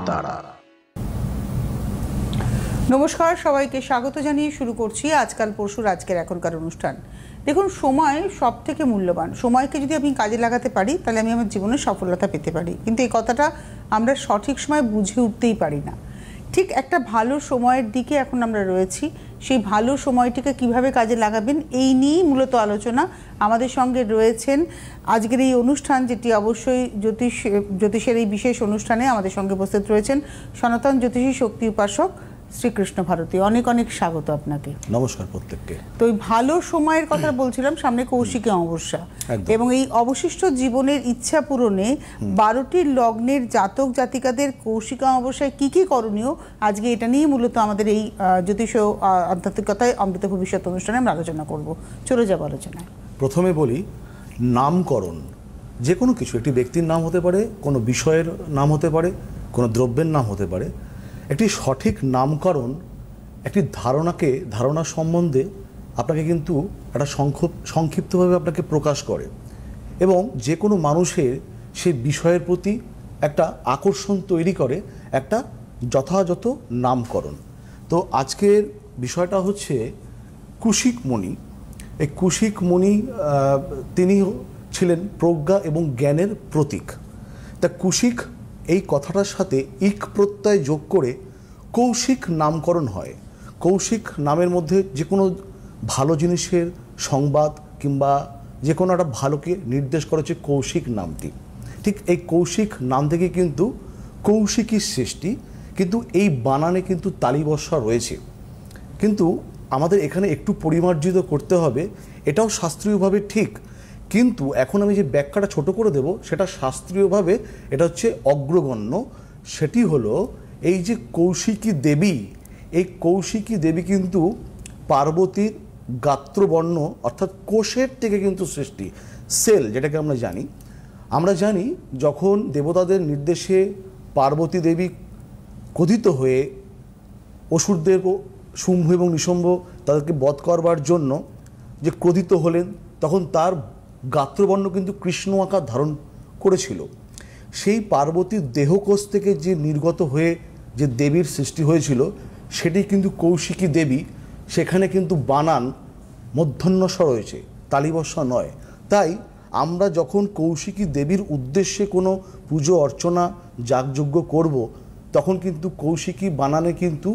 তারা। নমস্কার, সবাইকে স্বাগত জানিয়ে শুরু করছি আজকাল পরশুর আজকের এখনকার অনুষ্ঠান। দেখুন, সময় সব থেকে মূল্যবান। সময়কে যদি আমি কাজে লাগাতে পারি তাহলে আমি আমার জীবনে সফলতা পেতে পারি, কিন্তু এই কথাটা আমরা সঠিক সময় বুঝে উঠতেই পারি না। ঠিক একটা ভালো সময়ের দিকে এখন আমরা রয়েছি, সেই ভালো সময়টিকে কিভাবে কাজে লাগাবেন এই নিয়েই মূলত আলোচনা। আমাদের সঙ্গে রয়েছেন আজকের এই অনুষ্ঠান, যেটি অবশ্যই জ্যোতিষের এই বিশেষ অনুষ্ঠানে আমাদের সঙ্গে উপস্থিত রয়েছেন সনাতন জ্যোতিষী শক্তি উপাসক শ্রীকৃষ্ণ ভারতী। অনেক অনেক স্বাগত আপনাকে। নমস্কার প্রত্যেককে। তো এই ভালো সময়ের কথা বলছিলাম, সামনে কৌশিকী অমাবস্যা, এবং এই অবশিষ্ট জীবনের ইচ্ছা পূরণে 12টি লগ্নের জাতক জাতিকাদের কৌশিকী অমাবস্যায় কি কি করণীয়, আজকে এটা নিয়ে মূলত আমাদের এই জ্যোতিষ আধ্যাত্মিকতায় অমৃত ভবিষ্যৎ অনুষ্ঠানে আমরা আলোচনা করব। চলে যাব আলোচনায়। প্রথমে বলি, নামকরণ যে কোনো কিছু, একটি ব্যক্তির নাম হতে পারে, কোনো বিষয়ের নাম হতে পারে, কোনো দ্রব্যের নাম হতে পারে। একটি সঠিক নামকরণ একটি ধারণা সম্বন্ধে আপনাকে কিন্তু একটা সংক্ষিপ্তভাবে আপনাকে প্রকাশ করে, এবং যে কোনো মানুষের সেই বিষয়ের প্রতি একটা আকর্ষণ তৈরি করে একটা যথাযথ নামকরণ। তো আজকের বিষয়টা হচ্ছে কুশিক মুনি। এই কুশিক মুনি তিনি ছিলেন প্রজ্ঞা এবং জ্ঞানের প্রতীক। তা কুশিক এই কথাটার সাথে ইক প্রত্যয় যোগ করে কৌশিক নামকরণ হয়। কৌশিক নামের মধ্যে যে কোনো ভালো জিনিসের সংবাদ কিংবা যে কোনো একটা ভালোকে নির্দেশ করেছে কৌশিক নামটি। ঠিক এই কৌশিক নাম থেকে কিন্তু কৌশিকীর সৃষ্টি, কিন্তু এই বানানে কিন্তু তালিবস্যা রয়েছে। কিন্তু আমাদের এখানে একটু পরিমার্জিত করতে হবে, এটাও শাস্ত্রীয়ভাবে ঠিক, কিন্তু এখন আমি যে ব্যাখ্যাটা ছোট করে দেব সেটা শাস্ত্রীয়ভাবে এটা হচ্ছে অগ্রগণ্য। সেটি হলো এই যে কৌশিকী দেবী, এই কৌশিকী দেবী কিন্তু পার্বতীর গাত্রবর্ণ অর্থাৎ কোষের থেকে কিন্তু সৃষ্টি, সেল যেটাকে আমরা জানি যখন দেবতাদের নির্দেশে পার্বতী দেবী ক্রোধিত হয়ে অসুরদের শুম্ভ এবং নিশুম্ভ তাদেরকে বধ করবার জন্য যে ক্রোধিত হলেন, তখন তার গাত্রবর্ণ কিন্তু কৃষ্ণ আকার ধারণ করেছিল। সেই পার্বতীর দেহকোষ থেকে যে নির্গত হয়ে যে দেবীর সৃষ্টি হয়েছিল সেটি কিন্তু কৌশিকী দেবী। সেখানে কিন্তু বানান মূর্ধন্য রয়েছে, তালিবস্যা নয়। তাই আমরা যখন কৌশিকী দেবীর উদ্দেশ্যে কোনো পুজো অর্চনা যাগযজ্ঞ করব, তখন কিন্তু কৌশিকী বানানে কিন্তু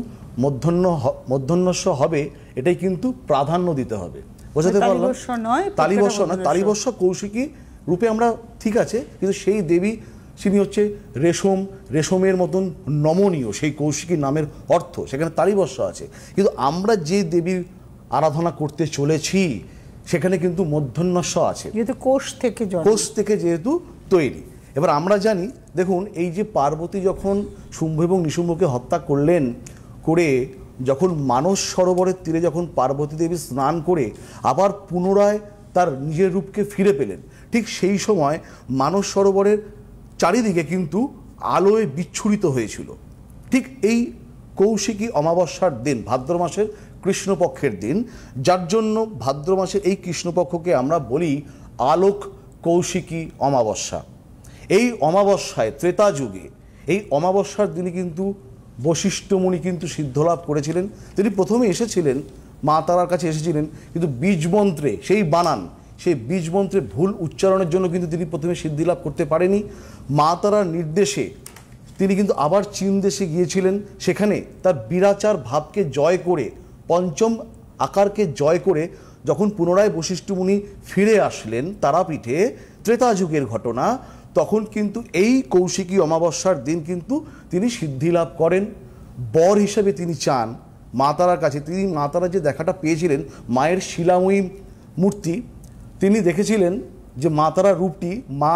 মূর্ধন্যস্ব হবে, এটাই কিন্তু প্রাধান্য দিতে হবে। বোঝাতে পারলাম? তালিবস্যা নয়, তালিবস্যা কৌশিকী রূপে আমরা ঠিক আছে, কিন্তু সেই দেবী তিনি হচ্ছে রেশমের মতন নমনীয়, সেই কৌশিকী নামের অর্থ সেখানে তালিবস্যা আছে। কিন্তু আমরা যে দেবীর আরাধনা করতে চলেছি সেখানে কিন্তু মূর্ধন্যস্ব আছে, যেহেতু কোষ থেকে যেহেতু তৈরি। এবার আমরা জানি, দেখুন এই যে পার্বতী যখন শুম্ভ এবং নিশুম্ভকে হত্যা করলেন, করে যখন মানস সরোবরের তীরে যখন পার্বতী দেবী স্নান করে আবার পুনরায় তার নিজের রূপকে ফিরে পেলেন, ঠিক সেই সময় মানস সরোবরের চারিদিকে কিন্তু আলোয় বিচ্ছুরিত হয়েছিল। ঠিক এই কৌশিকী অমাবস্যার দিন, ভাদ্র মাসের কৃষ্ণপক্ষের দিন, যার জন্য ভাদ্র মাসের এই কৃষ্ণপক্ষকে আমরা বলি আলোক কৌশিকী অমাবস্যা। এই অমাবস্যায় ত্রেতা যুগে এই অমাবস্যার দিনে কিন্তু বশিষ্ঠ মুনি কিন্তু সিদ্ধলাভ করেছিলেন। তিনি প্রথমে এসেছিলেন মা তারার কাছে এসেছিলেন, কিন্তু বীজমন্ত্রে সেই বীজমন্ত্রে ভুল উচ্চারণের জন্য কিন্তু তিনি প্রথমে সিদ্ধিলাভ করতে পারেনি। মা তারার নির্দেশে তিনি কিন্তু আবার চীন দেশে গিয়েছিলেন, সেখানে তার বিরাচার ভাবকে জয় করে, পঞ্চম আকারকে জয় করে যখন পুনরায় বশিষ্ঠ মুনি ফিরে আসলেন তারাপীঠে, ত্রেতা যুগের ঘটনা, তখন কিন্তু এই কৌশিকী অমাবস্যার দিন কিন্তু তিনি সিদ্ধি লাভ করেন। বর হিসেবে তিনি চান মা তারার কাছে। তিনি মা তারা যে দেখাটা পেয়েছিলেন, মায়ের শিলাময়ী মূর্তি, তিনি দেখেছিলেন যে মা তারার রূপটি, মা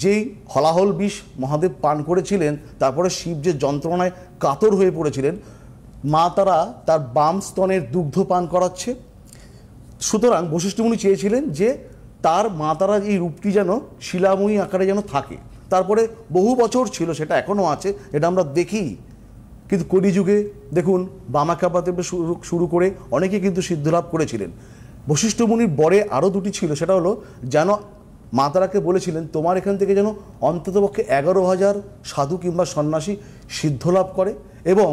যেই হলাহল বিষ মহাদেব পান করেছিলেন, তারপরে শিব যে যন্ত্রণায় কাতর হয়ে পড়েছিলেন, মা তারা তার বাম স্তনের দুগ্ধ পান করাচ্ছে। সুতরাং বশিষ্ঠ মুনি চেয়েছিলেন যে তার মা তারার এই রূপটি যেন শিলাময়ী আকারে যেন থাকে। তারপরে বহু বছর ছিল, সেটা এখনও আছে, এটা আমরা দেখি। কিন্তু কলিযুগে দেখুন বামাখ্যাপা থেকে শুরু করে অনেকে কিন্তু সিদ্ধলাভ করেছিলেন। বশিষ্ঠ মুনির বরে আরও দুটি ছিল, সেটা হলো যেন মা তারাকে বলেছিলেন তোমার এখান থেকে যেন অন্ততপক্ষে 11,000 সাধু কিংবা সন্ন্যাসী সিদ্ধ লাভ করে, এবং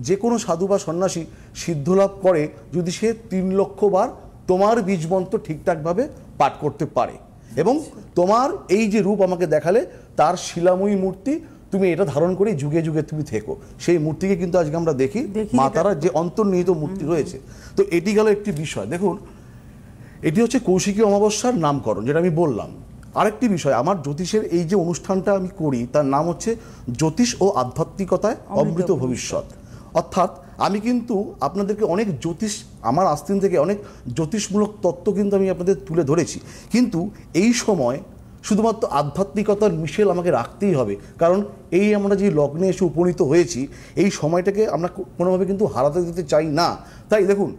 যে কোনো সাধু বা সন্ন্যাসী সিদ্ধ লাভ করে যদি সে 3 লক্ষ বার তোমার বীজ মন্ত্র ঠিকঠাকভাবে পাঠ করতে পারে। এবং তোমার এই যে রূপ আমাকে দেখালে তার শিলাময়ী মূর্তি, তুমি এটা ধারণ করে যুগে যুগে তুমি থেকো, সেই মূর্তিকে কিন্তু আজকে আমরা দেখি মা তারার যে অন্তর্নিহিত মূর্তি রয়েছে। তো এটি গেল একটি বিষয়। দেখুন, এটি হচ্ছে কৌশিকী অমাবস্যার নামকরণ, যেটা আমি বললাম। আরেকটি বিষয়, আমার জ্যোতিষের এই যে অনুষ্ঠানটা আমি করি তার নাম হচ্ছে জ্যোতিষ ও আধ্যাত্মিকতায় অমৃত ভবিষ্যৎ। অর্থাৎ আমি কিন্তু আপনাদেরকে অনেক জ্যোতিষ, আমার আস্তিন থেকে অনেক জ্যোতিষমূলক তত্ত্ব কিন্তু আমি আপনাদের তুলে ধরেছি, কিন্তু এই সময় শুধুমাত্র আধ্যাত্মিকতার মিশেল আমাকে রাখতেই হবে, কারণ এই আমরা যে লগ্নে এসে উপনীত হয়েছি এই সময়টাকে আমরা কোনোভাবে কিন্তু হারাতে দিতে চাই না। তাই দেখুন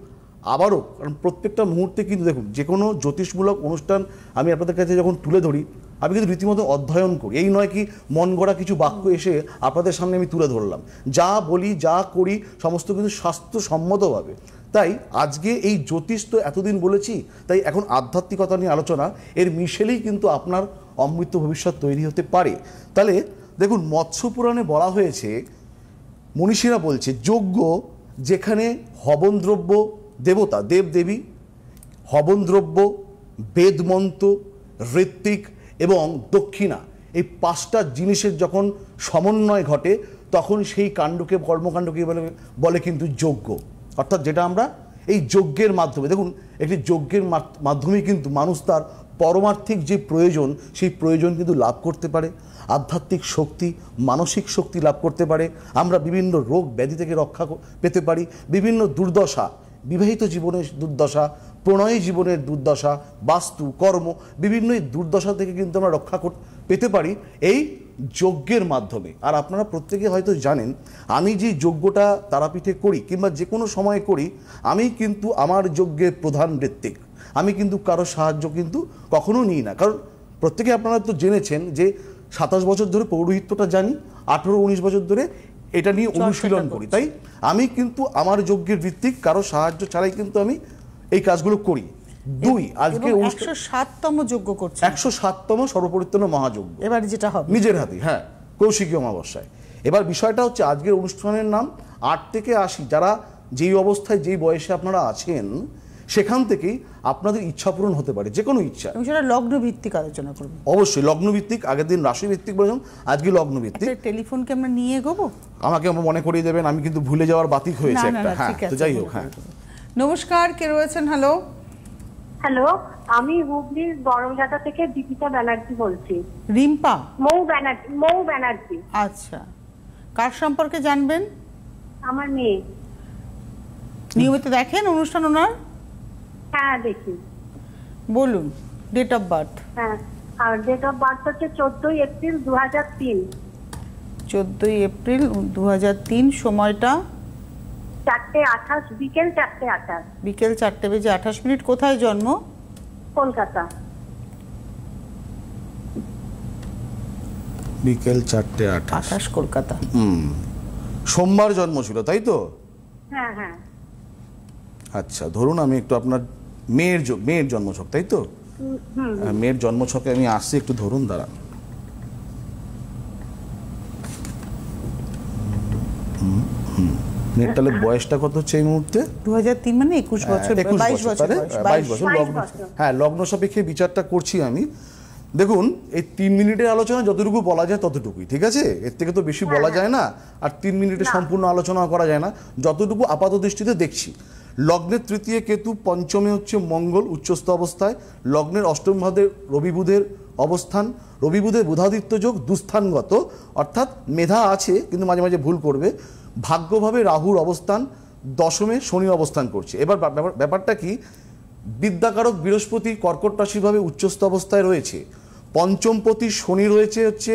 আবারও, কারণ প্রত্যেকটা মুহূর্তে কিন্তু দেখুন যে কোনো জ্যোতিষমূলক অনুষ্ঠান আমি আপনাদের কাছে যখন তুলে ধরি আমি কিন্তু রীতিমতো অধ্যয়ন করি। এই নয় কি মন গড়া কিছু বাক্য এসে আপনাদের সামনে আমি তুলে ধরলাম, যা বলি যা করি সমস্ত কিন্তু স্বাস্থ্যসম্মতভাবে। তাই আজকে এই জ্যোতিষ তো এতদিন বলেছি, তাই এখন আধ্যাত্মিকতা নিয়ে আলোচনা, এর মিশেলেই কিন্তু আপনার অমৃত ভবিষ্যৎ তৈরি হতে পারে। তাহলে দেখুন, মৎস্য পুরাণে বলা হয়েছে, মনীষীরা বলছে যজ্ঞ যেখানে হবনদ্রব্য, দেবতা দেবদেবী, হবনদ্রব্য, বেদমন্ত্র, ঋত্বিক এবং দক্ষিণা, এই 5টা জিনিসের যখন সমন্বয় ঘটে তখন সেই কাণ্ডকে, কর্মকাণ্ডকে বলে কিন্তু যজ্ঞ। অর্থাৎ যেটা আমরা এই যজ্ঞের মাধ্যমে, দেখুন একটি যজ্ঞের মাধ্যমে কিন্তু মানুষ তার পরমার্থিক যে প্রয়োজন সেই প্রয়োজন কিন্তু লাভ করতে পারে, আধ্যাত্মিক শক্তি, মানসিক শক্তি লাভ করতে পারে, আমরা বিভিন্ন রোগ ব্যাধি থেকে রক্ষা পেতে পারি, বিভিন্ন দুর্দশা, বিবাহিত জীবনের দুর্দশা, প্রণয়ী জীবনের দুর্দশা, বাস্তু কর্ম, বিভিন্ন এই দুর্দশা থেকে কিন্তু আমরা রক্ষা পেতে পারি এই যজ্ঞের মাধ্যমে। আর আপনারা প্রত্যেকে হয়তো জানেন, আমি যে যজ্ঞটা তারাপীঠে করি কিংবা যে কোনো সময়ে করি, আমি কিন্তু আমার যজ্ঞের প্রধান ঋত্বিক, আমি কিন্তু কারো সাহায্য কিন্তু কখনো নিই না। কারণ প্রত্যেকে আপনারা তো জেনেছেন যে 27 বছর ধরে পৌরোহিত্যটা জানি, 18-19 বছর ধরে এটা নিয়ে অনুশীলন করি। তাই আমি কিন্তু আমার যজ্ঞের ঋত্বিক, কারো সাহায্য ছাড়াই কিন্তু আমি এই কাজগুলো করি। 2, আজকে 107তম যজ্ঞ করছি, 107তম সর্বপরিত্রাণ মহাযজ্ঞ এবার যেটা হবে নিজের হাতে, হ্যাঁ, কৌশিকী অমাবস্যায়। এবার বিষয়টা হচ্ছে আজকের অনুষ্ঠানের নাম 8 থেকে 80, যারা যেই অবস্থায় যেই বয়সে আপনারা আছেন সেখান থেকেই আপনাদের ইচ্ছা পূরণ হতে পারে, যে কোনো ইচ্ছা। এবং সেটা লগ্ন ভিত্তিক আলোচনা করব, অবশ্যই লগ্ন ভিত্তিক। আগের দিন রাশি ভিত্তিক বলেছিলাম, আজকে লগ্ন ভিত্তিক। টেলিফোনকে আমরা নিয়ে এগোবো, আমাকে মনে করিয়ে দেবেন, আমি কিন্তু ভুলে যাওয়ার বাতিক হয়েছে একটা। হ্যাঁ, তো যাই হোক। হ্যাঁ, নমস্কার, কে রয়েছেন? হ্যালো। হ্যালো, আমি হুগলির বড়ঘাটা থেকে দীপিকা ব্যানার্জি বলছি। রিম্পা? মৌ ব্যানার্জি। আচ্ছা, কার সম্পর্কে জানবেন? আমার মেয়ে। নিয়মিত দেখেন অনুষ্ঠান ওনার? হ্যাঁ, দেখি। বলুন ডেট অফ বার্থ। হ্যাঁ, আর ডেট অফ বার্থ হচ্ছে 14 এপ্রিল 2003। 14 এপ্রিল 2003। সময়টা? 4:28, বিকেল 4:28। বিকেল 4:28। কোথায় জন্ম? কলকাতা। বিকেল 4:28, কলকাতা। সোমবার জন্ম ছিল, তাই তো? হ্যাঁ হ্যাঁ। আচ্ছা, ধরুন আমি একটু আপনার মেয়ের জন্মছক, তাই তো? মেয়ের জন্মছকে আমি আসছি, একটু ধরুন, দাঁড়ান। মেয়ের তাহলে বয়সটা কত হচ্ছে এই মুহূর্তে? 2003 মানে 21 বছর, 22 বছর। 22 বছর লগ্ন। হ্যাঁ, লগ্ন সাপেক্ষে বিচারটা করছি আমি। দেখুন, এই 3 মিনিটের আলোচনা যতটুকু বলা যায় ততটুকুই, ঠিক আছে? এর থেকে তো বেশি বলা যায় না, আর 3 মিনিটে সম্পূর্ণ আলোচনা করা যায় না। যতটুকু আপাত দৃষ্টিতে দেখছি, লগ্নের 3য় কেতু, 5মে হচ্ছে মঙ্গল উচ্চস্থ অবস্থায়, লগ্নের 8ম ভাবে রবি বুধের অবস্থান, রবি বুধের বুধাদিত্য যোগ দুস্থানগত, অর্থাৎ মেধা আছে কিন্তু মাঝে মাঝে ভুল করবে। ভাগ্যভাবে রাহুর অবস্থান, 10মে শনি অবস্থান করছে। এবার ব্যাপারটা কি, বিদ্যাকারক বৃহস্পতি কর্কট রাশিভাবে উচ্চস্থ অবস্থায় রয়েছে, পঞ্চমপতি শনি রয়েছে হচ্ছে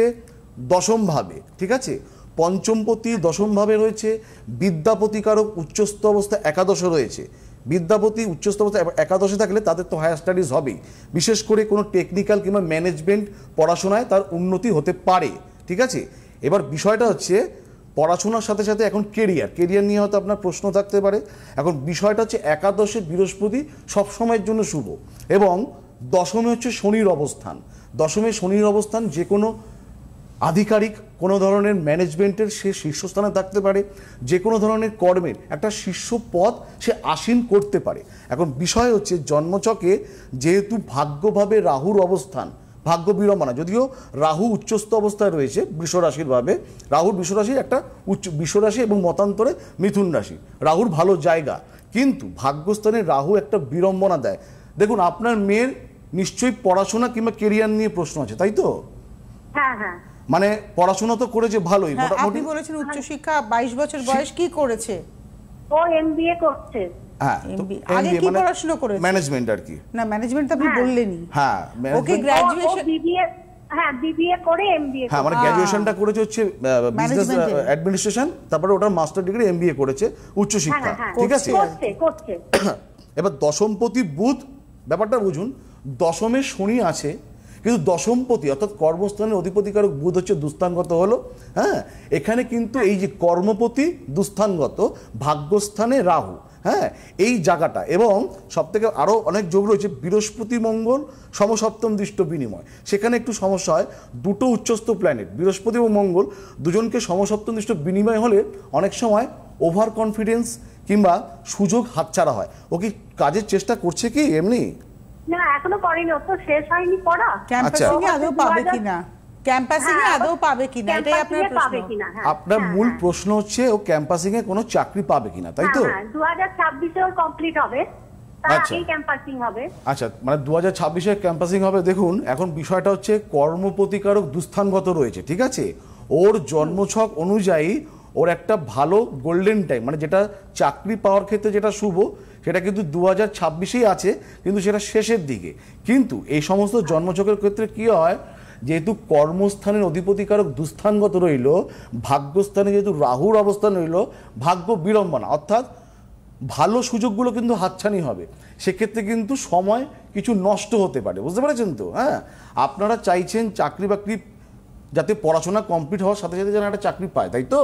10ম ভাবে, ঠিক আছে? পঞ্চমপতি 10ম ভাবে রয়েছে, বিদ্যাপতিকারক উচ্চস্থ অবস্থায় একাদশে রয়েছে। বিদ্যাপতি উচ্চস্থ অবস্থায় একাদশে থাকলে তাদের তো হায়ার স্টাডিজ হবেই, বিশেষ করে কোনো টেকনিক্যাল কিংবা ম্যানেজমেন্ট পড়াশোনায় তার উন্নতি হতে পারে, ঠিক আছে? এবার বিষয়টা হচ্ছে পড়াশোনার সাথে সাথে এখন কেরিয়ার নিয়ে হয়তো আপনার প্রশ্ন থাকতে পারে। এখন বিষয়টা হচ্ছে একাদশে বৃহস্পতি সবসময়ের জন্য শুভ, এবং 10মে হচ্ছে শনির অবস্থান। দশমে শনির অবস্থান যে কোনো আধিকারিক, কোনো ধরনের ম্যানেজমেন্টের সে শীর্ষস্থানে থাকতে পারে, যে কোনো ধরনের কর্মের একটা শীর্ষ পদ সে আসীন করতে পারে। এখন বিষয় হচ্ছে জন্মছকে যেহেতু ভাগ্যভাবে রাহুর অবস্থান, ভাগ্য বিড়ম্বনা, যদিও রাহু উচ্চস্থ অবস্থায় রয়েছে বৃষরাশির ভাবে, রাহুর বৃষরাশি একটা বৃষরাশি এবং মতান্তরে মিথুন রাশি, রাহুর ভালো জায়গা, কিন্তু ভাগ্যস্থানে রাহু একটা বিড়ম্বনা দেয়। দেখুন আপনার মেয়ের নিশ্চয়ই পড়াশোনা কিংবা কেরিয়ার নিয়ে প্রশ্ন আছে, তাই তো? হ্যাঁ হ্যাঁ। মানে পড়াশোনা তো করেছে ভালোই, আপনি বলেছেন উচ্চশিক্ষা, 22 বছর বয়স, কি করেছে? ও এমবিএ করছে। হ্যাঁ, আগে কি পড়াশোনা করেছে? ম্যানেজমেন্ট আর কি। না, ম্যানেজমেন্ট তো আপনি বললেনই। হ্যাঁ, ওকে গ্র্যাজুয়েশন, বিবিএ, হ্যাঁ বিবিএ করে এমবিএ। হ্যাঁ, মানে গ্র্যাজুয়েশনটা করেছে হচ্ছে বিজনেস অ্যাডমিনিস্ট্রেশন, তারপরে ওটার মাস্টার ডিগ্রি এমবিএ করেছে উচ্চশিক্ষা, ঠিক আছে? করছে। এবার দশমপতি বুধ, ব্যাপারটা বুঝুন, দশমে শনি আছে, কিন্তু দশমপতি অর্থাৎ কর্মস্থানের অধিপতিকারক বুধ হচ্ছে দুস্থানগত হলো। হ্যাঁ, এখানে কিন্তু এই যে কর্মপতি দুস্থানগত, ভাগ্যস্থানে রাহু, হ্যাঁ, এই জায়গাটা, এবং সব থেকে আরও অনেক যোগ রয়েছে বৃহস্পতি মঙ্গল সমসপ্তম দৃষ্ট বিনিময়, সেখানে একটু সমস্যা হয়। দুটো উচ্চস্থ প্ল্যানেট বৃহস্পতি এবং মঙ্গল দুজনকে সমসপ্তম দৃষ্ট বিনিময় হলে অনেক সময় ওভার কনফিডেন্স কিংবা সুযোগ হাতছাড়া হয়। ও কি কাজের চেষ্টা করছে কি এমনি? না, এখনো করেনি, ও তো শেষ হয়নি পড়া। ক্যাম্পাসিং এ আদৌ পাবে কিনা, ক্যাম্পাসিং এ আদৌ পাবে কিনা, এটাই আপনার প্রশ্ন। আপনার মূল প্রশ্ন হচ্ছে ও ক্যাম্পাসিং এ কোনো চাকরি পাবে কিনা, তাই তো? 2026 এ কমপ্লিট হবে, তার আগেই ক্যাম্পাসিং হবে। আচ্ছা, মানে 2026 এ ক্যাম্পাসিং হবে। দেখুন এখন বিষয়টা হচ্ছে কর্মপ্রতিকারক দুস্থানগত রয়েছে, ঠিক আছে? ওর জন্মছক অনুযায়ী ওর একটা ভালো গোল্ডেন টাইম, মানে যেটা চাকরি পাওয়ার ক্ষেত্রে যেটা শুভ, সেটা কিন্তু 2026-এই আছে, কিন্তু সেটা শেষের দিকে। কিন্তু এই সমস্ত জন্মছকের ক্ষেত্রে কি হয়, যেহেতু কর্মস্থানের অধিপতিকারক দুস্থানগত রইল, ভাগ্যস্থানে যেহেতু রাহুর অবস্থান রইল, ভাগ্য বিড়ম্বনা, অর্থাৎ ভালো সুযোগগুলো কিন্তু হাতছানি হবে। সেক্ষেত্রে কিন্তু সময় কিছু নষ্ট হতে পারে, বুঝতে পেরেছেন তো? হ্যাঁ, আপনারা চাইছেন চাকরি বাকরি যাতে পড়াশোনা কমপ্লিট হওয়ার সাথে সাথে যেন একটা চাকরি পায়, তাই তো?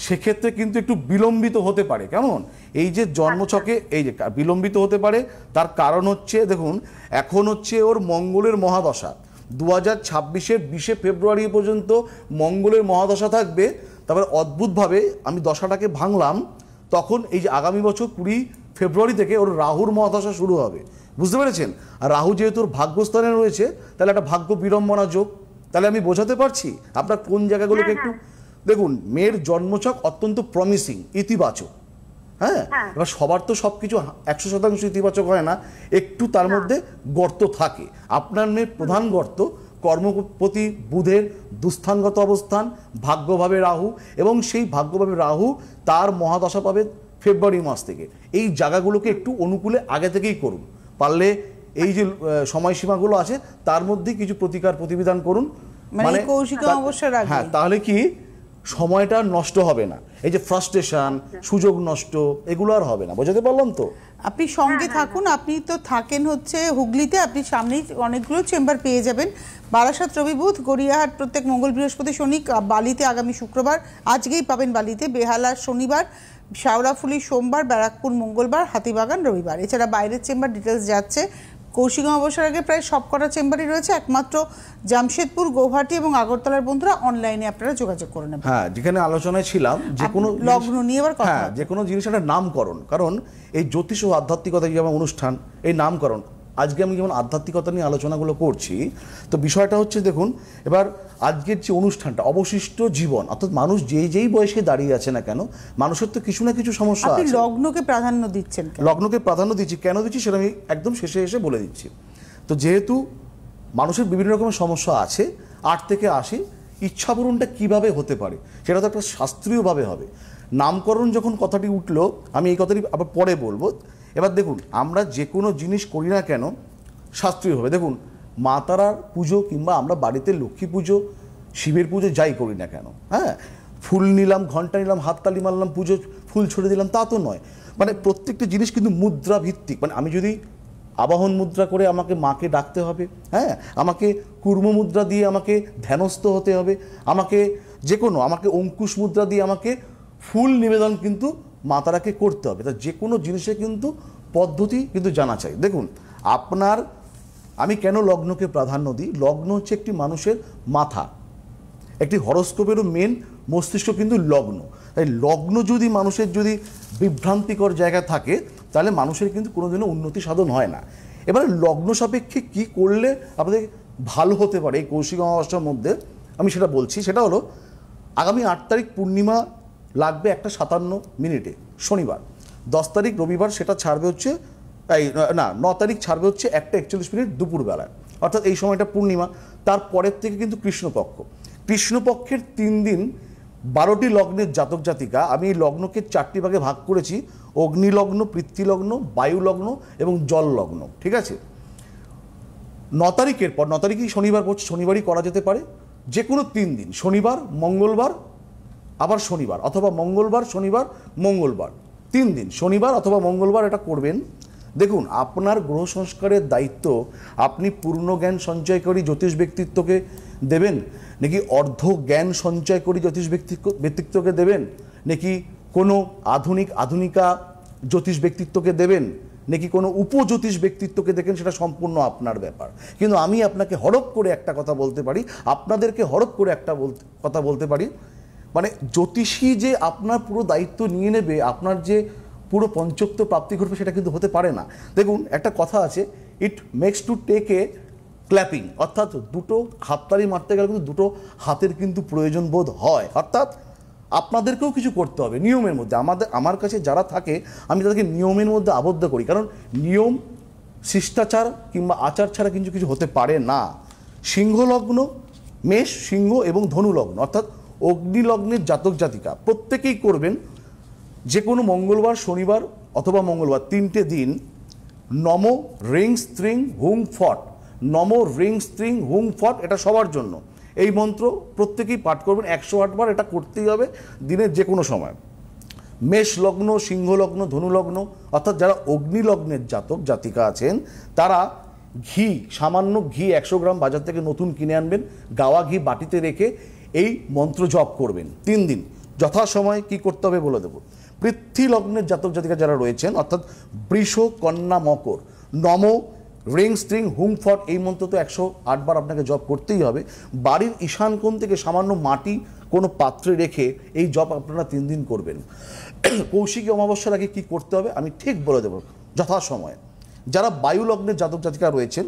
সেক্ষেত্রে কিন্তু একটু বিলম্বিত হতে পারে। কেমন? এই যে জন্মছকে এই যে বিলম্বিত হতে পারে, তার কারণ হচ্ছে দেখুন এখন হচ্ছে ওর মঙ্গলের মহাদশা, 2026-এর 20 ফেব্রুয়ারি পর্যন্ত মঙ্গলের মহাদশা থাকবে। তারপরে অদ্ভুতভাবে আমি দশাটাকে ভাঙলাম, তখন এই যে আগামী বছর 20 ফেব্রুয়ারি থেকে ওর রাহুর মহাদশা শুরু হবে, বুঝতে পেরেছেন? আর রাহু যেহেতু ওর ভাগ্যস্থানে রয়েছে, তাহলে একটা ভাগ্য বিড়ম্বনা যোগ। তাহলে আমি বোঝাতে পারছি আপনার কোন জায়গাগুলোকে একটু দেখুন। মেয়ের জন্মছক অত্যন্ত প্রমিসিং, ইতিবাচক। হ্যাঁ, এবার সবার তো সব কিছু 100% ইতিবাচক হয় না, একটু তার মধ্যে গর্ত থাকে। আপনার মেয়ের প্রধান গর্ত কর্মপতি বুধের দুস্থানগত অবস্থান, ভাগ্যভাবে রাহু, এবং সেই ভাগ্যভাবে রাহু তার মহাদশা পাবে ফেব্রুয়ারি মাস থেকে। এই জায়গাগুলোকে একটু অনুকূলে আগে থেকেই করুন, পারলে এই যে সময়সীমাগুলো আছে তার মধ্যে কিছু প্রতিকার প্রতিবিধান করুন, মানে হ্যাঁ, তাহলে কি সময়টা নষ্ট হবে না। এই যে ফ্রাস্ট্রেশন, সুযোগ নষ্ট, এগুলো আর হবে না। বোঝাতে পারলাম তো? আপনি সঙ্গে থাকুন, আপনি তো থাকেন হচ্ছে হুগলিতে, আপনি সামনেই অনেকগুলো চেম্বার পেয়ে যাবেন। বারাসাত রবি বুধ, গড়িয়াহাট প্রত্যেক মঙ্গল বৃহস্পতি শনি, বালিতে আগামী শুক্রবার, আজকেই পাবেন বালিতে, বেহালা শনিবার, শাওড়াফুলি সোমবার, ব্যারাকপুর মঙ্গলবার, হাতিবাগান রবিবার। এছাড়া বাইরের চেম্বার ডিটেলস যাচ্ছে। কৌশিক অবসর আগে প্রায় সবকটা চেম্বারই রয়েছে, একমাত্র জামশেদপুর, গৌহাটি এবং আগরতলার বন্ধুরা অনলাইনে আপনারা যোগাযোগ করে নেবেন। হ্যাঁ, যেখানে আলোচনায় ছিলাম যে কোনো লগ্ন নিয়ে এবার কথা, হ্যাঁ, যে কোনো জিনিসের নামকরণ, কারণ এই জ্যোতিষ ও আধ্যাত্মিকতা যেমন অনুষ্ঠান, এই নামকরণ আজকে আমি যেমন আধ্যাত্মিকতা নিয়ে আলোচনাগুলো করছি, তো বিষয়টা হচ্ছে দেখুন এবার আজকের যে অনুষ্ঠানটা অবশিষ্ট জীবন, অর্থাৎ মানুষ যেই বয়সে দাঁড়িয়ে আছে না কেন, মানুষের তো কিছু না কিছু সমস্যা আছে। আপনি লগ্নকে প্রাধান্য দিচ্ছেন কেন? লগ্নকে প্রাধান্য দিচ্ছি, কেন দিচ্ছি সেটা আমি একদম শেষে এসে বলে দিচ্ছি। তো যেহেতু মানুষের বিভিন্ন রকমের সমস্যা আছে, 8 থেকে 80 ইচ্ছাপূরণটা কিভাবে হতে পারে সেটা তো একটা শাস্ত্রীয়ভাবে হবে। নামকরণ যখন কথাটি উঠলো, আমি এই কথাটি আবার পরে বলবো। এবার দেখুন আমরা যে কোনো জিনিস করি না কেন শাস্ত্রীয়ভাবে, দেখুন মা তারার পুজো কিংবা আমরা বাড়িতে লক্ষ্মী পুজো, শিবের পুজো যাই করি না কেন, হ্যাঁ, ফুল নিলাম, ঘন্টা নিলাম, হাততালি মারলাম, পুজো ফুল ছড়ে দিলাম, তা তো নয়। মানে প্রত্যেকটা জিনিস কিন্তু মুদ্রা ভিত্তিক। মানে আমি যদি আবাহন মুদ্রা করে আমাকে মাকে ডাকতে হবে, হ্যাঁ, আমাকে কুর্ম মুদ্রা দিয়ে আমাকে ধ্যানস্থ হতে হবে, আমাকে যে কোনো আমাকে অঙ্কুশ মুদ্রা দিয়ে আমাকে ফুল নিবেদন কিন্তু মাতারাকে করতে হবে। তা যে কোনো জিনিসে কিন্তু পদ্ধতি কিন্তু জানা চাই। দেখুন আপনার আমি কেন লগ্নকে প্রাধান্য দিই? লগ্ন হচ্ছে একটি মানুষের মাথা, একটি হরোস্কোপেরও মেন মস্তিষ্ক কিন্তু লগ্ন। তাই লগ্ন যদি মানুষের যদি বিভ্রান্তিকর জায়গা থাকে তাহলে মানুষের কিন্তু কোনোদিনও উন্নতি সাধন হয় না। এবারে লগ্ন সাপেক্ষে কী করলে আপনাদের ভালো হতে পারে এই কৌশিক অমাবস্যার মধ্যে আমি সেটা বলছি। সেটা হলো আগামী 8 তারিখ পূর্ণিমা লাগবে 1:57 শনিবার, 10 তারিখ রবিবার সেটা ছাড়বে হচ্ছে 9 তারিখ ছাড়বে হচ্ছে 1:41 দুপুরবেলায়, অর্থাৎ এই সময়টা পূর্ণিমা। তারপরের থেকে কিন্তু কৃষ্ণপক্ষ। কৃষ্ণপক্ষের 3 দিন 12টি লগ্নের জাতক জাতিকা, আমি এই লগ্নকে 4টি ভাগে ভাগ করেছি: অগ্নিলগ্ন, পৃথ্বীলগ্ন, বায়ুলগ্ন এবং জল লগ্ন। ঠিক আছে, 9 তারিখের পর, 9 তারিখই শনিবার পড়ছে, শনিবারই করা যেতে পারে। যে কোনো 3 দিন, শনিবার, মঙ্গলবার, আবার শনিবার, অথবা মঙ্গলবার, শনিবার, মঙ্গলবার, 3 দিন শনিবার অথবা মঙ্গলবার এটা করবেন। দেখুন, আপনার গ্রহ সংস্কারের দায়িত্ব আপনি পূর্ণ জ্ঞান সঞ্চয়কারী জ্যোতিষ ব্যক্তিত্বকে দেবেন, নাকি অর্ধ জ্ঞান সঞ্চয়কারী জ্যোতিষ ব্যক্তিত্বকে দেবেন, নাকি কোনো আধুনিকা জ্যোতিষ ব্যক্তিত্বকে দেবেন, নাকি কোনো উপজ্যোতিষ ব্যক্তিত্বকে দেখেন, সেটা সম্পূর্ণ আপনার ব্যাপার। কিন্তু আমি আপনাকে হরপ করে একটা কথা বলতে পারি, আপনাদেরকে হরপ করে একটা কথা বলতে পারি, মানে জ্যোতিষী যে আপনার পুরো দায়িত্ব নিয়ে নেবে, আপনার যে পুরো পঞ্চত্ব প্রাপ্তি ঘটবে, সেটা কিন্তু হতে পারে না। দেখুন, একটা কথা আছে, it makes to take a clapping, অর্থাৎ দুটো হাততালি মারতে গেলে কিন্তু দুটো হাতের কিন্তু প্রয়োজন বোধ হয়। অর্থাৎ আপনাদেরকেও কিছু করতে হবে নিয়মের মধ্যে। আমার কাছে যারা থাকে আমি তাদেরকে নিয়মের মধ্যে আবদ্ধ করি, কারণ নিয়ম, শিষ্টাচার কিংবা আচার ছাড়া কিন্তু কিছু হতে পারে না। সিংহ লগ্ন, মেষ, সিংহ এবং ধনু লগ্ন, অর্থাৎ অগ্নিলগ্নের জাতক জাতিকা প্রত্যেকেই করবেন যে কোনো মঙ্গলবার, শনিবার অথবা মঙ্গলবার 3টে দিন নম রিং স্ত্রিং হুং ফট, নম রিং স্ত্রিং হুং ফট, এটা সবার জন্য। এই মন্ত্র প্রত্যেকেই পাঠ করবেন 108 বার, এটা করতেই হবে দিনের যে কোনো সময়। মেষ লগ্ন, সিংহ লগ্ন, ধনু লগ্ন, অর্থাৎ যারা অগ্নিলগ্নের জাতক জাতিকা আছেন তারা ঘি, সামান্য ঘি 100 গ্রাম বাজার থেকে নতুন কিনে আনবেন, গাওয়া ঘি বাটিতে রেখে এই মন্ত্র জপ করবেন 3 দিন। যথাসময়ে কি করতে হবে বলে দেব। পৃথ্বী লগ্নের জাতক জাতিকা যারা রয়েছেন, অর্থাৎ বৃষ, কন্যা, মকর, নম রিং স্ট্রিং হুং ফট, এই মন্ত্র তো 108 বার আপনাকে জপ করতেই হবে। বাড়ির ঈশান কোণ থেকে সামান্য মাটি কোনো পাত্রে রেখে এই জপ আপনারা 3 দিন করবেন। কৌশিকী অমাবস্যার আগে কী করতে হবে আমি ঠিক বলে দেব যথাসময়ে। যারা বায়ু লগ্নের জাতক জাতিকা রয়েছেন,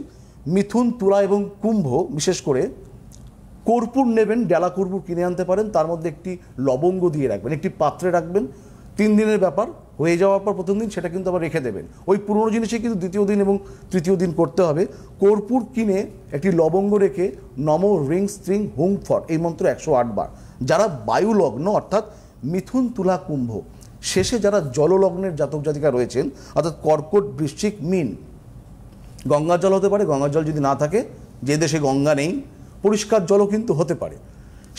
মিথুন, তুলা এবং কুম্ভ, বিশেষ করে কর্পূর নেবেন, ডালা কর্পূর কিনে আনতে পারেন, তার মধ্যে একটি লবঙ্গ দিয়ে রাখবেন, একটি পাত্রে রাখবেন। 3 দিনের ব্যাপার, হয়ে যাওয়ার পর প্রথম দিন সেটা কিন্তু আবার রেখে দেবেন। ওই পুরনো জিনিসে কিন্তু দ্বিতীয় দিন এবং তৃতীয় দিন করতে হবে। কর্পূর কিনে একটি লবঙ্গ রেখে নম রিং স্ত্রিং হুং ফট এই মন্ত্র 108 বার। যারা বায়ু লগ্ন, অর্থাৎ মিথুন, তুলা, কুম্ভ, শেষে যারা জললগ্নের জাতক জাতিকা রয়েছেন, অর্থাৎ কর্কট, বৃশ্চিক, মীন, গঙ্গার জল হতে পারে, গঙ্গার জল যদি না থাকে, যে দেশে গঙ্গা নেই, পরিষ্কার জলও কিন্তু হতে পারে,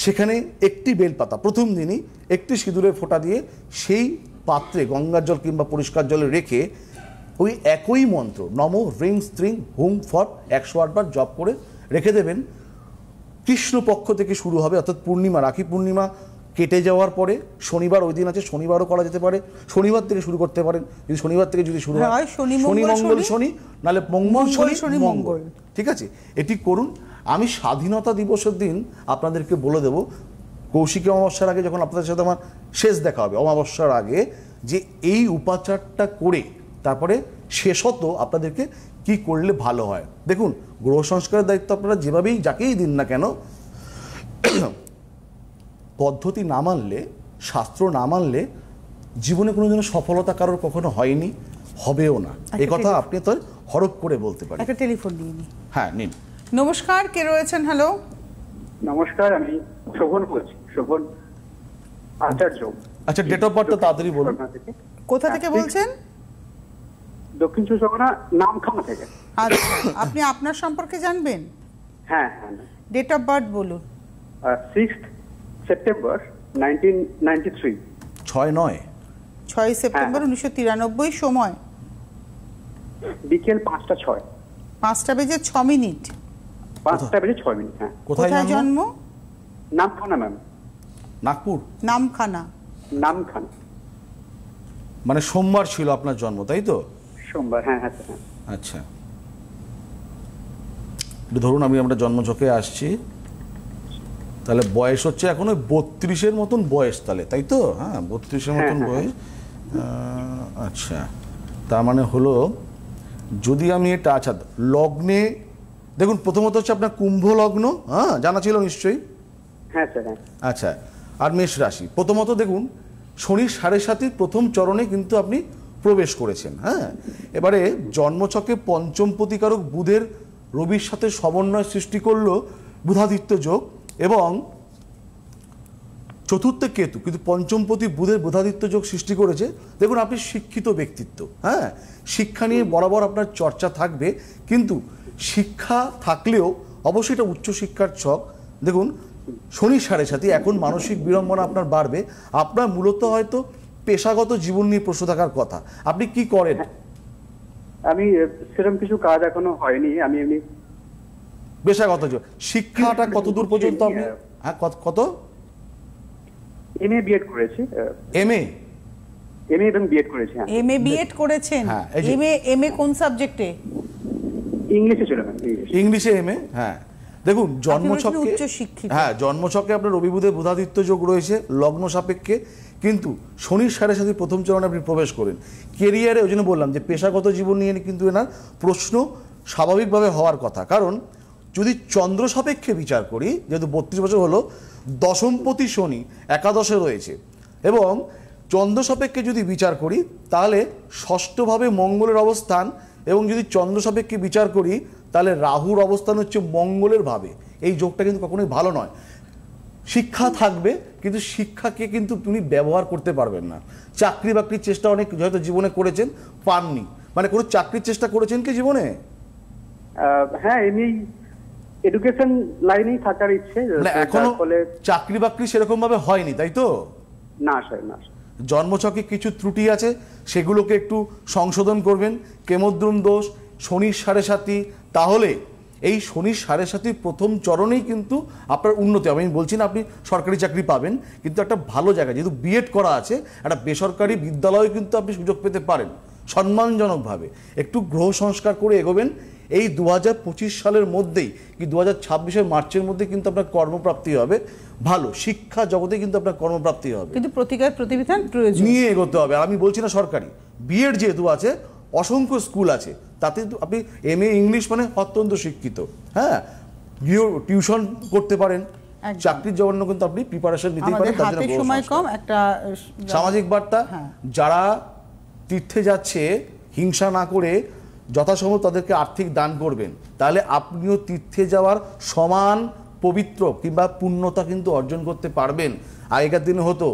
সেখানে একটি বেলপাতা প্রথম দিনই একটি সিঁদুরের ফোঁটা দিয়ে সেই পাত্রে গঙ্গার জল কিংবা পরিষ্কার জলে রেখে ওই একই মন্ত্র নম রিং স্ত্রিং হুং ফট 108 বার জপ করে রেখে দেবেন। কৃষ্ণপক্ষ থেকে শুরু হবে, অর্থাৎ পূর্ণিমা, রাখি পূর্ণিমা কেটে যাওয়ার পরে শনিবার ওই দিন আছে, শনিবারও করা যেতে পারে, শনিবার থেকে শুরু করতে পারেন। যদি শনিবার থেকে যদি শুরু হয়, শনি মঙ্গল শনি, নাহলে মঙ্গল শনি মঙ্গল, ঠিক আছে, এটি করুন। আমি স্বাধীনতা দিবসের দিন আপনাদেরকে বলে দেব, কৌশিকী অমাবস্যার আগে যখন আপনাদের সাথে আমার শেষ দেখা হবে অমাবস্যার আগে, যে এই উপাচারটা করে তারপরে শেষত আপনাদেরকে কি করলে ভালো হয়। দেখুন, গ্রহ সংস্কারের দায়িত্ব আপনারা যেভাবেই যাকেই দিন না কেন, পদ্ধতি না মানলে, শাস্ত্র না মানলে জীবনে কোনো যেন সফলতা কারোর কখনো হয়নি, হবেও না। এই কথা আপনি তো হরপ করে বলতে পারেন। একটা টেলিফোন নিয়ে নিন। হ্যাঁ, নিন। নমস্কার, কে রয়েছেন? হ্যালো, নমস্কার, আমি শোভন বলছি, শোভন আচার্য। আচ্ছা, ডেট অফ বার্থটা তাড়াতাড়ি বলুন। কোথা থেকে বলছেন? দক্ষিণ চব্বিশ পরগনা, নামখানা থেকে। আচ্ছা, আপনি আপনার সম্পর্কে জানবেন? হ্যাঁ হ্যাঁ। ডেট অফ বার্থ বলুন। 6 সেপ্টেম্বর 1993। 6 সেপ্টেম্বর 1993। সময় বিকেল 5টা 6। 5টা বেজে 6 মিনিট। 5টা বেজে 6 মিনিট। হ্যাঁ। কোথায় জন্ম? নামখানা ম্যাম। নাগপুর? নামখানা। নামখানা মানে সোমবার ছিল আপনার জন্ম, তাই তো? সোমবার, হ্যাঁ হ্যাঁ হ্যাঁ। আচ্ছা, ধরুন আমরা জন্মছকে আসছি, তাহলে বয়স হচ্ছে এখন ওই 32-এর মতন বয়স, তাহলে তাই তো? হ্যাঁ, 32-এর মতন বয়স। আচ্ছা, তার মানে হলো যদি আমি এটা, আচ্ছা লগ্নে দেখুন, প্রথমত হচ্ছে আপনার কুম্ভ লগ্ন, হ্যাঁ জানা ছিল নিশ্চয়ই। হ্যাঁ স্যার। আচ্ছা, আর মেষ রাশি। প্রথমত দেখুন, শনির 7.5 প্রথম চরণে কিন্তু আপনি প্রবেশ করেছেন। হ্যাঁ, এবারে জন্মছকে পঞ্চম প্রতিকারক বুধের রবির সাথে সমন্বয় সৃষ্টি করলো বুধাদিত্য যোগ, এবং চতুর্থে কেতু কিন্তু পঞ্চমপতি বুধের বুধাদিত্য যোগ সৃষ্টি করেছে। দেখুন, আপনি শিক্ষিত ব্যক্তিত্ব, হ্যাঁ, শিক্ষা নিয়ে বরাবর আপনার চর্চা থাকবে, কিন্তু শিক্ষা থাকলেও অবশ্যই এটা উচ্চশিক্ষার ছক। দেখুন, শনি 7.5, এখন মানসিক বিড়ম্বনা আপনার বাড়বে। আপনার মূলত হয়তো পেশাগত জীবন নিয়ে প্রশ্ন থাকার কথা। আপনি কি করেন? আমি সেরকম কিছু কাজ এখনো হয়নি, আমি এমনি পেশাগত শিক্ষাটা কতদূর পর্যন্ত আপনি? হ্যাঁ, কত? এমএ বিএড করেছি। এমএ এবং বিএড করেছি। হ্যাঁ, এমএ বিএড করেছেন? হ্যাঁ, এমএ কোন সাবজেক্টে? ইংলিশে ছিল। ইংলিশে এমএ। হ্যাঁ, দেখুন জন্মছকে, উচ্চশিক্ষিত। হ্যাঁ জন্মছকে আপনার রবি বুধের বুধাদিত্য যোগ রয়েছে লগ্ন সাপেক্ষে, কিন্তু শনির 7.5 প্রথম চরণে আপনি প্রবেশ করেন। কেরিয়ারে ওই জন্য বললাম যে পেশাগত জীবন নিয়ে কিন্তু এনার প্রশ্ন স্বাভাবিকভাবে হওয়ার কথা। কারণ যদি চন্দ্র সাপেক্ষে বিচার করি, যেহেতু 32 বছর হলো, দশমপতি শনি একাদশে রয়েছে, এবং চন্দ্র সাপেক্ষে যদি বিচার করি তাহলে ষষ্ঠভাবে মঙ্গলের অবস্থান, এবং যদি চন্দ্র সাপেক্ষে বিচার করি তাহলে রাহুর অবস্থান হচ্ছে মঙ্গলের ভাবে। এই যোগটা কিন্তু কখনোই ভালো নয়। শিক্ষা থাকবে, কিন্তু শিক্ষাকে কিন্তু তুমি ব্যবহার করতে পারবেন না। চাকরি বাকরির চেষ্টা অনেক হয়তো জীবনে করেছেন, পাননি। মানে কোনো চাকরির চেষ্টা করেছেন কি জীবনে? হ্যাঁ, এমনি এডুকেশন লাইনেই থাকার ইচ্ছে। মানে এখনো চাকরি বাকরি সেরকম ভাবে হয়নি, তাই তো? না স্যার, না। জন্মছকে কিছু ত্রুটি আছে, সেগুলোকে একটু সংশোধন করবেন। কেমদ্রুম দোষ, শনির 7.5, তাহলে এই শনির 7.5 প্রথম চরণেই কিন্তু আপনার উন্নতি হবে। আমি বলছি না আপনি সরকারি চাকরি পাবেন, কিন্তু একটা ভালো জায়গায়, যেহেতু বিএড করা আছে, একটা বেসরকারি বিদ্যালয়ে কিন্তু আপনি সুযোগ পেতে পারেন সম্মানজনকভাবে। একটু গ্রহ সংস্কার করে এগোবেন। এই 2025 সালের মধ্যেই কি 2026-এর মার্চের মধ্যে কিন্তু আপনার কর্মপ্রাপ্তি হবে। ভালো শিক্ষা জগতে কিন্তু আপনার কর্মপ্রাপ্তি হবে, কিন্তু প্রতিকার প্রতিবিধান প্রয়োজন নিয়ে এগোতে হবে। আর আমি বলছি না সরকারি, বিএড যেহেতু আছে, অসংখ্য স্কুল আছে, তাতে আপনি এমএ ইংলিশ মানে অত্যন্ত শিক্ষিত। হ্যাঁ, টিউশন করতে পারেন, চাকরির জন্য কিন্তু আপনি প্রিপারেশন নিতে পারেন। তার জন্য সময় কম, একটা সামাজিক বার্তা, যারা তীর্থে যাচ্ছে হিংসা না করে যথাসম্ভব তাদেরকে আর্থিক দান করবেন, তাহলে আপনিও তীর্থে যাওয়ার সমান পবিত্র কিংবা পূর্ণতা কিন্তু অর্জন করতে পারবেন। আগেকার দিনে হতো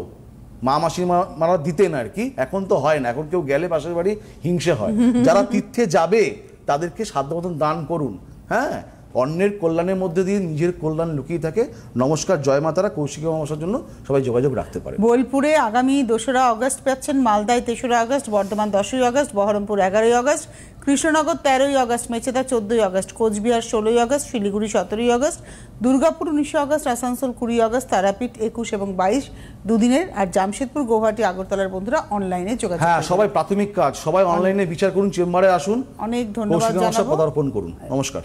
মা মাসিমারা দিতেন আর কি, এখন তো হয় না। এখন কেউ গেলে পাশের বাড়ি হিংসে হয়। যারা তীর্থে যাবে তাদেরকে সাধ্য মতন দান করুন। হ্যাঁ, অন্যের কল্যাণের মধ্যে দিয়ে নিজের কল্যাণ লুকিয়ে থাকে। নমস্কার, জয় মাতারা। কৌশিক অমাবস্যার জন্য সবাই যোগাযোগ রাখতে পারে। বোলপুরে আগামী 2রা আগস্ট পাচ্ছেন, মালদায় 3রা আগস্ট, বর্ধমান 10ই আগস্ট, বহরমপুর 11ই আগস্ট, কৃষ্ণনগর 13ই আগস্ট, মেচেদা 14ই আগস্ট, কোচবিহার 16ই আগস্ট, শিলিগুড়ি 17ই আগস্ট, দুর্গাপুর 19 আগস্ট, আসানসোল 20 আগস্ট, তারাপীঠ 21 এবং 22 দুদিনের, আর জামশেদপুর, গৌহাটি, আগরতলার বন্ধুরা অনলাইনে যোগাযোগ। হ্যাঁ, সবাই প্রাথমিক কাজ, সবাই অনলাইনে বিচার করুন, চেম্বারে আসুন, অনেক ধন্যবাদ, পদার্পণ করুন। নমস্কার।